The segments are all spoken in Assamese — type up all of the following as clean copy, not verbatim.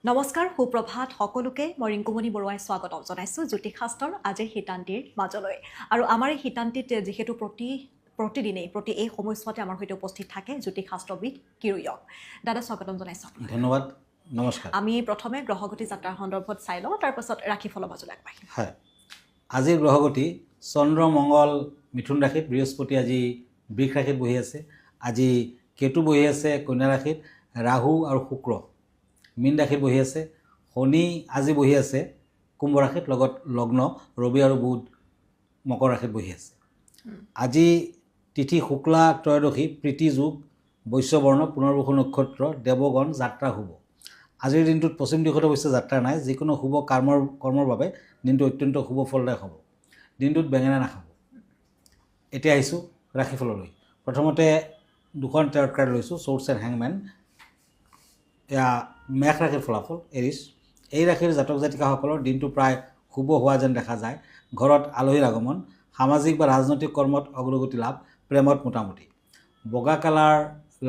নমস্কাৰ সুপ্ৰভাত সকলোকে মই ৰিংকুমণি বৰুৱাই স্বাগতম জনাইছোঁ জ্যোতিষশাস্ত্ৰৰ আজিৰ হিতান্তিৰ মাজলৈ আৰু আমাৰ এই হিতান্তিত যিহেতু প্ৰতিদিনেই প্ৰতি এই সময়ছোৱাতে আমাৰ সৈতে উপস্থিত থাকে জ্যোতিষশাস্ত্ৰবিদ কিৰুয়ক দাদা স্বাগতম জনাইছোঁ ধন্যবাদ নমস্কাৰ আমি প্ৰথমে গ্ৰহগতি যাত্ৰাৰ সন্দৰ্ভত চাই লওঁ তাৰপাছত ৰাশিফলৰ মাজলৈ আগবাঢ়িম হয় আজিৰ গ্ৰহগতি চন্দ্ৰ মংগল মিথুন ৰাশিত বৃহস্পতি আজি বৃষ ৰাশিত বহি আছে আজি কেতু বহি আছে কন্যা ৰাশিত ৰাহু আৰু শুক্ৰ মীন ৰাশিত বহি আছে শনি আজি বহি আছে কুম্ভ ৰাশিত লগত লগ্ন ৰবি আৰু বুধ মকৰ ৰাশিত বহি আছে আজি তিথি শুক্লা ত্ৰয়োদশী প্ৰীতি যোগ বৈশ্যবৰ্ণ পুনৰ্বসু নক্ষত্ৰ দেৱগণ যাত্ৰা শুভ আজিৰ দিনটোত পশ্চিম দিশত অৱশ্যে যাত্ৰা নাই যিকোনো শুভ কৰ্মৰ বাবে দিনটো অত্যন্ত শুভ ফলদায়ক হ'ব দিনটোত বেঙেনা নাখাব এতিয়া আহিছোঁ ৰাশিফললৈ প্ৰথমতে দুখন টেৰট কাৰ্ড লৈছোঁ চ'ৰ্চ এণ্ড হেংমেন এয়া মেষ ৰাশিৰ ফলাফল এৰিছ এই ৰাশিৰ জাতক জাতিকাসকলৰ দিনটো প্ৰায় শুভ হোৱা যেন দেখা যায় ঘৰত আলহীৰ আগমন সামাজিক বা ৰাজনৈতিক কৰ্মত অগ্ৰগতি লাভ প্ৰেমত মোটামুটি বগা কালাৰ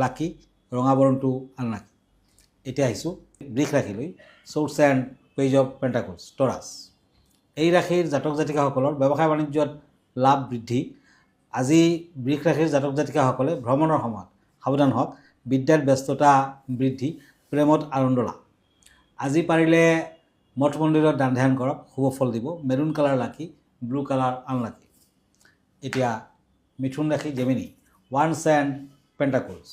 লাকি ৰঙা বৰণটো আনলাকি এতিয়া আহিছোঁ বৃষ ৰাশিলৈ চ'ৰ্চ এণ্ড পেজ অফ পেণ্টাকলছ টৰাছ এই ৰাশিৰ জাতক জাতিকাসকলৰ ব্যৱসায় বাণিজ্যত লাভ বৃদ্ধি আজি বৃষ ৰাশিৰ জাতক জাতিকাসকলে ভ্ৰমণৰ সময়ত সাৱধান হওক বিদ্যাত ব্যস্ততা বৃদ্ধি প্ৰেমত আনন্দ লাভ আজি পাৰিলে মঠ মন্দিৰত দান ধ্যান কৰক শুভ ফল দিব মেৰুণ কালাৰ লাকি ব্লু কালাৰ আনলাকি এতিয়া মিথুন ৰাশি জেমিনি ওৱান্স এণ্ড পেণ্টাকলছ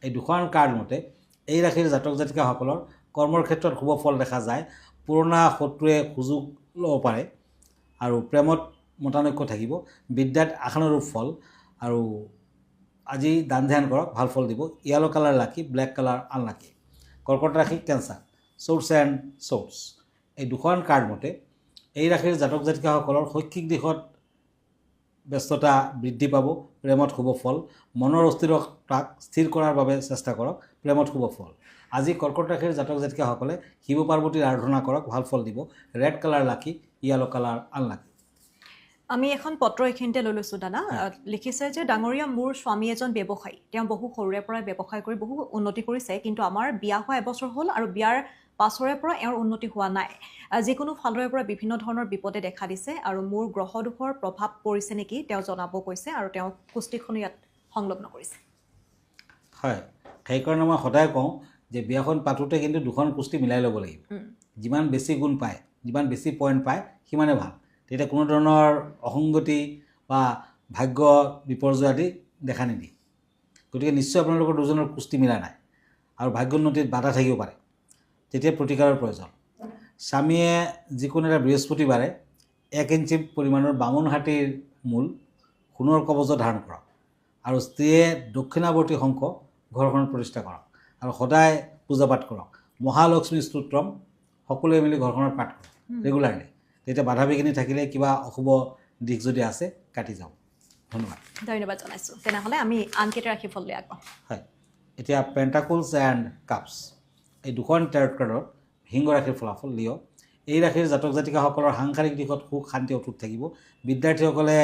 এই দুখন কাৰ্ড মতে এই ৰাশিৰ জাতক জাতিকাসকলৰ কৰ্মৰ ক্ষেত্ৰত শুভ ফল দেখা যায় পুৰণা শত্ৰুৱে সুযোগ ল'ব পাৰে আৰু প্ৰেমত মতানৈক্য থাকিব বিদ্যাত আশানুৰূপ ফল আৰু আজি দান ধ্যান কৰক ভাল ফল দিব yellow colour lucky black colour unlucky কৰ্কট ৰাশি কেঞ্চাৰ চ'ৰ্চ এণ্ড চ'ৰ্চ এই দুখন কাৰ্ড মতে এই ৰাশিৰ জাতক জাতিকাসকলৰ শৈক্ষিক দিশত ব্যস্ততা বৃদ্ধি পাব প্ৰেমত শুভ ফল মনৰ অস্থিৰতাক স্থিৰ কৰাৰ বাবে চেষ্টা কৰক প্ৰেমত শুভ ফল আজি কৰ্কট ৰাশিৰ জাতক জাতিকাসকলে শিৱ পাৰ্বতীৰ আৰাধনা কৰক ভাল ফল দিব ৰেড কালাৰ লাকি য়েলো কালাৰ আনলাকি আমি এখন পত্ৰ এইখিনিতে লৈ লৈছোঁ দাদা লিখিছে যে ডাঙৰীয়া মোৰ স্বামী এজন ব্যৱসায়ী তেওঁ বহু সৰুৰে পৰাই ব্যৱসায় কৰি বহু উন্নতি কৰিছে কিন্তু আমাৰ বিয়া হোৱা এবছৰ হ'ল আৰু বিয়াৰ পাছৰে পৰা এওঁৰ উন্নতি হোৱা নাই যিকোনো ফালৰে পৰা বিভিন্ন ধৰণৰ বিপদে দেখা দিছে আৰু মোৰ গ্ৰহ দুখৰ প্ৰভাৱ পৰিছে নেকি তেওঁ জনাব কৈছে আৰু তেওঁ কুষ্টিখনো ইয়াত সংলগ্ন কৰিছে হয় সেইকাৰণে মই সদায় কওঁ যে বিয়াখন পাতোঁতে কিন্তু দুখন কুস্তি মিলাই ল'ব লাগিব যিমান বেছি গুণ পায় যিমান বেছি পইণ্ট পায় সিমানে ভাল তেতিয়া কোনো ধৰণৰ অসংগতি বা ভাগ্য বিপৰ্যয় আদি দেখা নিদিয়ে গতিকে নিশ্চয় আপোনালোকৰ দুজনৰ কুস্তি মিলা নাই আৰু ভাগ্যোন্নতিত বাধা থাকিব পাৰে তেতিয়া প্ৰতিকাৰৰ প্ৰয়োজন স্বামীয়ে যিকোনো এটা বৃহস্পতিবাৰে 1 ইঞ্চি পৰিমাণৰ বামুণ হাতীৰ মূল সোণৰ কবচ ধাৰণ কৰক আৰু স্ত্ৰীয়ে দক্ষিণাৱৰ্তী শংখ ঘৰখনত প্ৰতিষ্ঠা কৰক আৰু সদায় পূজা পাঠ কৰক মহালক্ষ্মী স্তোত্ৰম সকলোৱে মিলি ঘৰখনত পাঠ কৰক ৰেগুলাৰলি তেতিয়া বাধা বিঘিনি থাকিলে কিবা অশুভ দিশ যদি আছে কাটি যাওঁ ধন্যবাদ জনাইছোঁ তেনেহ'লে আমি আনকেইটা ৰাশিফললৈ আগবাঢ়োঁ হয় এতিয়া পেণ্টাকলছ এণ্ড কাপছ এই দুখন টেৰট কাৰ্ডত সিংহ ৰাশিৰ ফলাফল লিঅ' এই ৰাশিৰ জাতক জাতিকাসকলৰ সাংসাৰিক দিশত সুখ শান্তি অটুট থাকিব বিদ্যাৰ্থীসকলে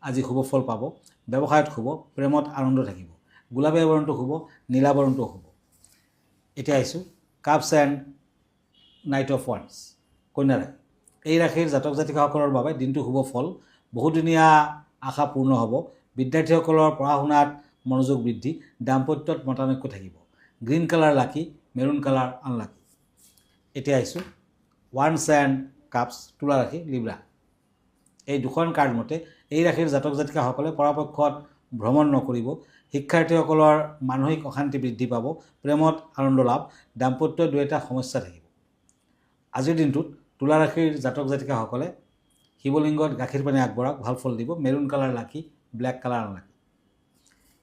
আজি শুভ ফল পাব ব্যৱসায়ত শুভ প্ৰেমত আনন্দ থাকিব গোলাপীয়া বৰণটো শুভ নীলা বৰণটো শুভ এতিয়া আহিছোঁ cups and knight of once কন্যা ৰাশি এই ৰাশিৰ জাতক জাতিকাসকলৰ বাবে দিনটো শুভ ফল বহুদিনীয়া আশা পূৰ্ণ হ'ব বিদ্যাৰ্থীসকলৰ পঢ়া শুনাত মনোযোগ বৃদ্ধি দাম্পত্যত মতানৈক্য থাকিব গ্ৰীণ কালাৰ লাকি মেৰুণ কালাৰ আনলাকি এতিয়া আহিছোঁ ওৱান্স এণ্ড কাপছ তুলা ৰাশি লিব্ৰা এই দুখন কাৰ্ড মতে এই ৰাশিৰ জাতক জাতিকাসকলে পৰাপক্ষত ভ্ৰমণ নকৰিব শিক্ষাৰ্থীসকলৰ মানসিক অশান্তি বৃদ্ধি পাব প্ৰেমত আনন্দ লাভ দাম্পত্যৰ দুই এটা সমস্যা থাকিব আজিৰ দিনটোত তুলা ৰাশিৰ জাতক জাতিকাসকলে শিৱলিংগত গাখীৰ পানী আগবঢ়াওক ভাল ফল দিব maroon colour lucky black colour unlucky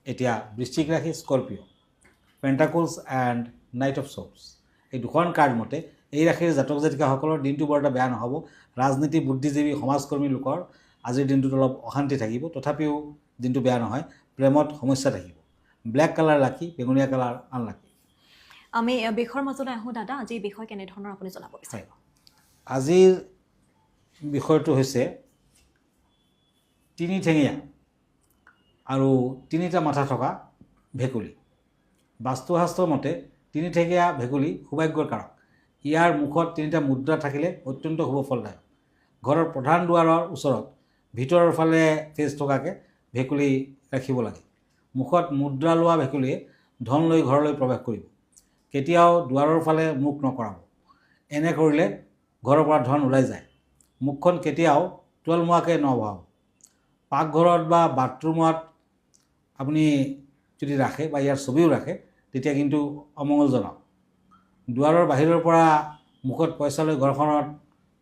এতিয়া বৃশ্চিক ৰাশি Scorpio' pentacles and knight of swords এই দুখন কাৰ্ড মতে এই ৰাশিৰ জাতক জাতিকাসকলৰ দিনটো বৰ এটা বেয়া নহ'ব ৰাজনীতি বুদ্ধিজীৱী সমাজকৰ্মী লোকৰ আজিৰ দিনটোত অলপ অশান্তি থাকিব তথাপিও দিনটো বেয়া নহয় প্ৰেমত সমস্যা থাকিব ব্লেক কালাৰ লাকি বেঙুনীয়া কালাৰ আনলাকি আমি বিষয়ৰ মাজলৈ আহোঁ দাদা আজি এই বিষয় কেনেধৰণৰ আপুনি জনাব বিচাৰিব আজিৰ বিষয়টো হৈছে তিনি ঠেঙীয়া আৰু তিনিটা মাথা থকা ভেকুলী বাস্তুশাস্ত্ৰ মতে তিনিঠেঙীয়া ভেকুলী সৌভাগ্যৰ কাৰক ইয়াৰ মুখত 3টা মুদ্ৰা থাকিলে অত্যন্ত শুভ ফলদায়ক। ঘৰৰ প্ৰধান দুৱাৰৰ ওচৰত ভিতৰৰ ফালে ফেচ থকাকৈ ভেকুলী ৰাখিব লাগে। মুখত মুদ্ৰা লোৱা ভেকুলীয়ে ধন লৈ ঘৰলৈ প্ৰৱেশ কৰিব। কেতিয়াও দুৱাৰৰ ফালে মুখ নকৰাব। এনে কৰিলে ঘৰৰ পৰা ধন ওলাই যায়। মুখখন কেতিয়াও তোৱালমোৱাকৈ নবহাব। পাকঘৰত বা বাথৰুমত আপুনি যদি ৰাখে বা ইয়াৰ ছবিও ৰাখে তেতিয়া কিন্তু অমংগলজনক। দুৱাৰৰ বাহিৰৰ পৰা মুখত পইচা লৈ ঘৰখনত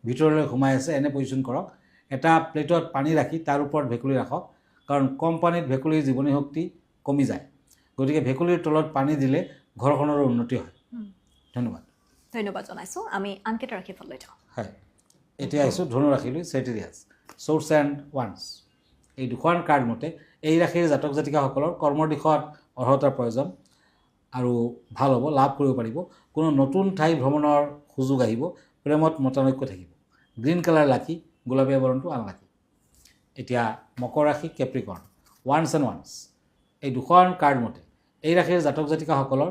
ভিতৰলৈ সোমাই আছে এনে পজিশ্যন কৰক। এটা প্লেটত পানী ৰাখি তাৰ ওপৰত ভেকুলী ৰাখক, কাৰণ কম পানীত ভেকুলীৰ জীৱনী শক্তি কমি যায়। গতিকে ভেকুলীৰ তলত পানী দিলে ঘৰখনৰো উন্নতি হয়। ধন্যবাদ। ধন্যবাদ জনাইছোঁ। আমি আনকেইটা ৰাশি ফল লৈ যাওঁ। হয়, এতিয়া আহিছোঁ ধনু ৰাশিলৈ। চেটিৰিয়াছ, চ'ৰ্চ এণ্ড ওৱান্স। এই দুখন কাৰ্ড মতে এই ৰাশিৰ জাতক জাতিকাসকলৰ কৰ্মৰ দিশত অৰ্হতাৰ প্ৰয়োজন আৰু ভাল হ'ব, লাভ কৰিব পাৰিব। কোনো নতুন ঠাই ভ্ৰমণৰ সুযোগ আহিব। প্ৰেমত মতানৈক্য থাকিব। গ্ৰীণ কালাৰ লাকি, গোলাপীয়া বৰণটো আনলাকি। এতিয়া মকৰ ৰাশি, কেপ্ৰিকৰ্ণ, ওৱান্স এণ্ড ওৱান্স। এই দুখন কাৰ্ড মতে এই ৰাশিৰ জাতক জাতিকাসকলৰ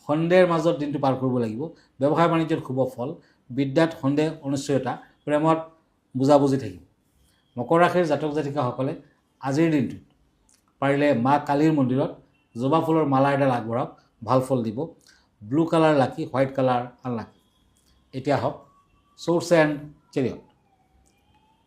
সন্দেহৰ মাজত দিনটো পাৰ কৰিব লাগিব। ব্যৱসায় বাণিজ্যত শুভ ফল, বিদ্যাত সন্দেহ অনিশ্চয়তা, প্ৰেমত বুজাবুজি থাকিব। মকৰ ৰাশিৰ জাতক জাতিকাসকলে আজিৰ দিনটোত পাৰিলে মা কালীৰ মন্দিৰত জবা ফুলৰ মালা এডাল আগবঢ়াওক, ভাল ফল দিব। ব্লু কালাৰ লাকি, হোৱাইট কালাৰ আনলাকি। এতিয়া হওক চ'ৰ্চ এণ্ড চেৰিয়ট।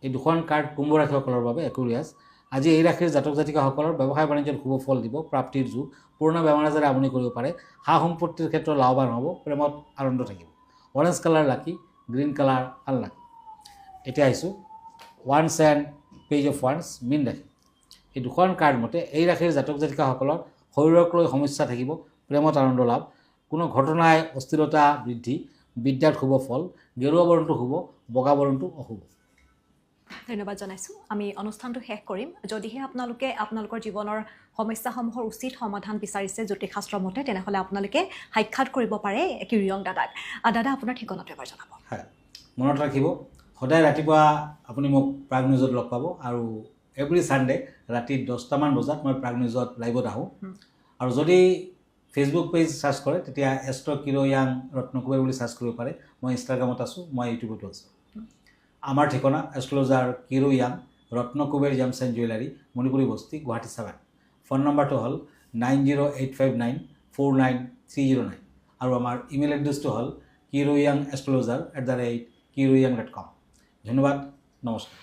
এই দুখন কাৰ্ড কুম্ভ ৰাশিসকলৰ বাবে একুৰিয়াছ। আজি এই ৰাশিৰ জাতক জাতিকাসকলৰ ব্যৱসায় বাণিজ্যত শুভ ফল দিব। প্ৰাপ্তিৰ যুগ, পুৰণা বেমাৰ আজাৰে আমনি কৰিব পাৰে। সা সম্পত্তিৰ ক্ষেত্ৰত লাভৱান হ'ব। প্ৰেমত আনন্দ থাকিব। Orange colour lucky, green colour unlucky. এতিয়া আহিছোঁ ওৱান্স এণ্ড পেজ অফ ওৱান্স, মীন ৰাশি। এই দুখন কাৰ্ড মতে এই ৰাশিৰ জাতক জাতিকাসকলৰ শৰীৰক লৈ সমস্যা থাকিব। প্ৰেমত আনন্দ লাভ, কোনো ঘটনাই অস্থিৰতা বৃদ্ধি। বিদ্যাত শুভ ফল, গেৰুৱা বৰণটো শুভ, বগা বৰণটো অশুভ। ধন্যবাদ জনাইছোঁ। আমি অনুষ্ঠানটো শেষ কৰিম। যদিহে আপোনালোকে আপোনালোকৰ জীৱনৰ সমস্যাসমূহৰ উচিত সমাধান বিচাৰিছে জ্যোতিষশাস্ত্ৰ মতে, তেনেহ'লে আপোনালোকে সাক্ষাৎ কৰিব পাৰে কিৰিয়ং দাদাক। দাদা, আপোনাৰ ঠিকনাটো এবাৰ জনাব। হয়, মনত ৰাখিব, সদায় ৰাতিপুৱা আপুনি মোক প্ৰাগ নিউজত লগ পাব আৰু এভৰি ছানডে ৰাতি 10টামান বজাত মই প্ৰাগ নিউজত লাইভত আহোঁ। আৰু যদি ফেচবুক পেজ চাৰ্চ কৰে তেতিয়া এষ্ট্ৰ কিৰোয়াং ৰত্নকুবেৰ বুলি চাৰ্চ কৰিব পাৰে। মই ইনষ্টাগ্ৰামত আছোঁ, মই ইউটিউবতো আছোঁ। আমাৰ ঠিকনা এষ্ট্ৰলজাৰ কিৰোয়াং, Ratnakuber gems and jewellery, Manipuri Basti, Guwahati 7। Phone নম্বৰটো হ'ল 9085949309 আৰু আমাৰ ইমেইল এড্ৰেছটো হ'ল kiroyangastrologer@kiroyang.com। ধন্যবাদ, নমস্কাৰ।